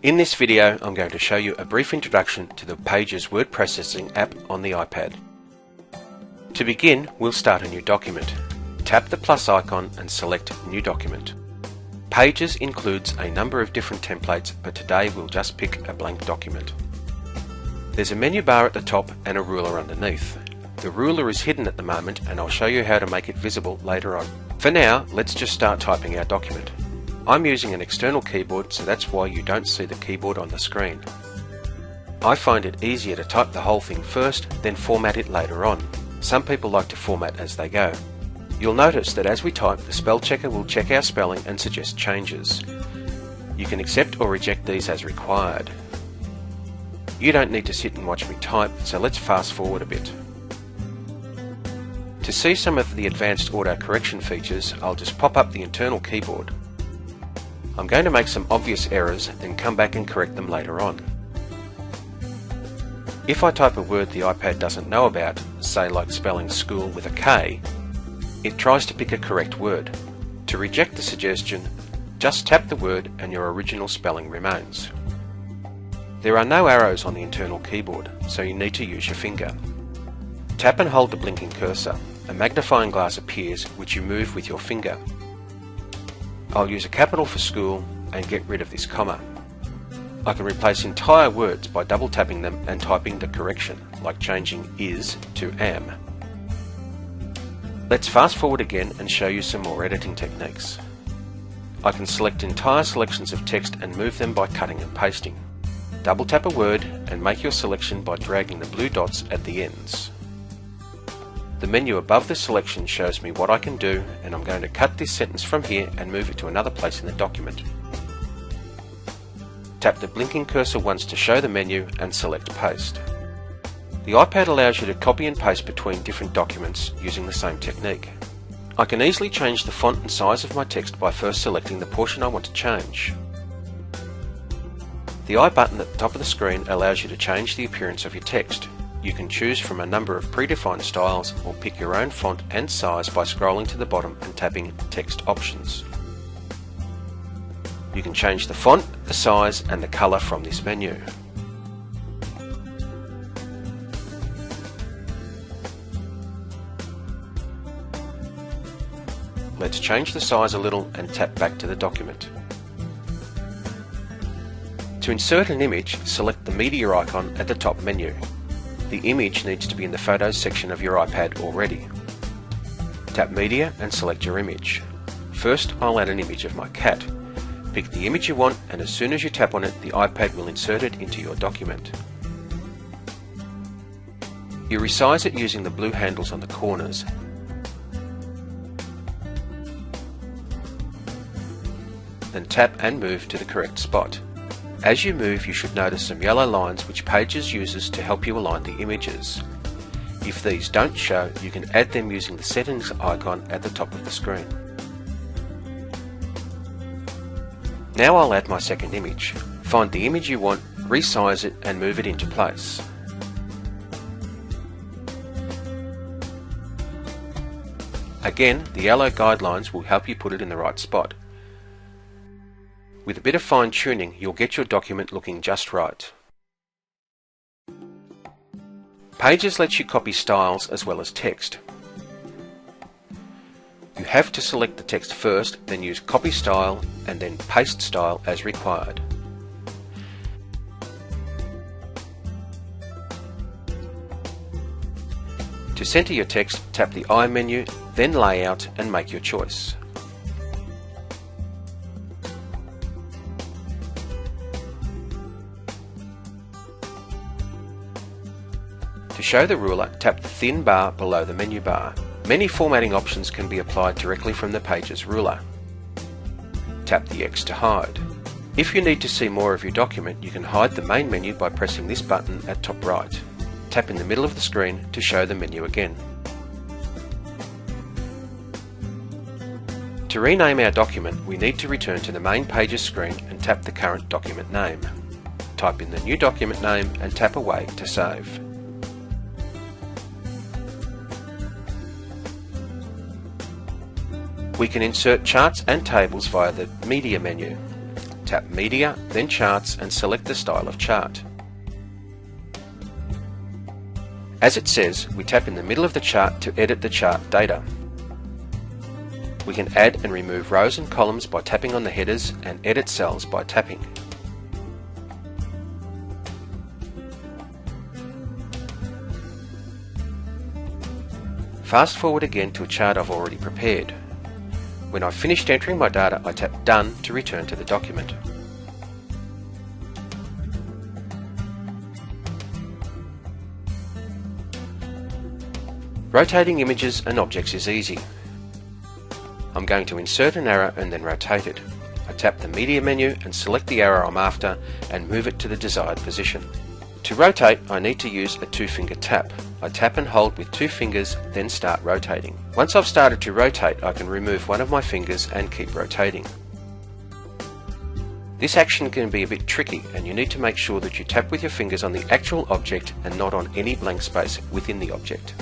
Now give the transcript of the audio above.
In this video, I'm going to show you a brief introduction to the Pages word processing app on the iPad. To begin, we'll start a new document. Tap the plus icon and select New Document. Pages includes a number of different templates, but today we'll just pick a blank document. There's a menu bar at the top and a ruler underneath. The ruler is hidden at the moment, and I'll show you how to make it visible later on. For now, let's just start typing our document. I'm using an external keyboard, so that's why you don't see the keyboard on the screen. I find it easier to type the whole thing first, then format it later on. Some people like to format as they go. You'll notice that as we type, the spell checker will check our spelling and suggest changes. You can accept or reject these as required. You don't need to sit and watch me type, so let's fast forward a bit. To see some of the advanced auto correction features, I'll just pop up the internal keyboard. I'm going to make some obvious errors and come back and correct them later on. If I type a word the iPad doesn't know about, say like spelling school with a K, it tries to pick a correct word. To reject the suggestion, just tap the word and your original spelling remains. There are no arrows on the internal keyboard, so you need to use your finger. Tap and hold the blinking cursor. A magnifying glass appears, which you move with your finger. I'll use a capital for school and get rid of this comma. I can replace entire words by double tapping them and typing the correction, like changing is to am. Let's fast forward again and show you some more editing techniques. I can select entire selections of text and move them by cutting and pasting. Double tap a word and make your selection by dragging the blue dots at the ends. The menu above the selection shows me what I can do, and I'm going to cut this sentence from here and move it to another place in the document. Tap the blinking cursor once to show the menu and select Paste. The iPad allows you to copy and paste between different documents using the same technique. I can easily change the font and size of my text by first selecting the portion I want to change. The I button at the top of the screen allows you to change the appearance of your text. You can choose from a number of predefined styles or pick your own font and size by scrolling to the bottom and tapping Text Options. You can change the font, the size and the colour from this menu. Let's change the size a little and tap back to the document. To insert an image, select the media icon at the top menu. The image needs to be in the Photos section of your iPad already. Tap Media and select your image. First, I'll add an image of my cat. Pick the image you want, and as soon as you tap on it, the iPad will insert it into your document. You resize it using the blue handles on the corners. Then tap and move to the correct spot. As you move, you should notice some yellow lines which Pages uses to help you align the images. If these don't show, you can add them using the settings icon at the top of the screen. Now I'll add my second image. Find the image you want, resize it and move it into place. Again, the yellow guidelines will help you put it in the right spot. With a bit of fine tuning, you'll get your document looking just right. Pages lets you copy styles as well as text. You have to select the text first, then use Copy Style and then Paste Style as required. To center your text, tap the I menu, then Layout and make your choice. To show the ruler, tap the thin bar below the menu bar. Many formatting options can be applied directly from the Pages ruler. Tap the X to hide. If you need to see more of your document, you can hide the main menu by pressing this button at top right. Tap in the middle of the screen to show the menu again. To rename our document, we need to return to the main Pages screen and tap the current document name. Type in the new document name and tap Away to save. We can insert charts and tables via the Media menu. tap Media, then Charts and select the style of chart. As it says, we tap in the middle of the chart to edit the chart data. We can add and remove rows and columns by tapping on the headers and edit cells by tapping. Fast forward again to a chart I've already prepared. When I've finished entering my data, I tap Done to return to the document. Rotating images and objects is easy. I'm going to insert an arrow and then rotate it. I tap the Media menu and select the arrow I'm after and move it to the desired position. To rotate, I need to use a two-finger tap. I tap and hold with 2 fingers, then start rotating. Once I've started to rotate, I can remove one of my fingers and keep rotating. This action can be a bit tricky, and you need to make sure that you tap with your fingers on the actual object and not on any blank space within the object.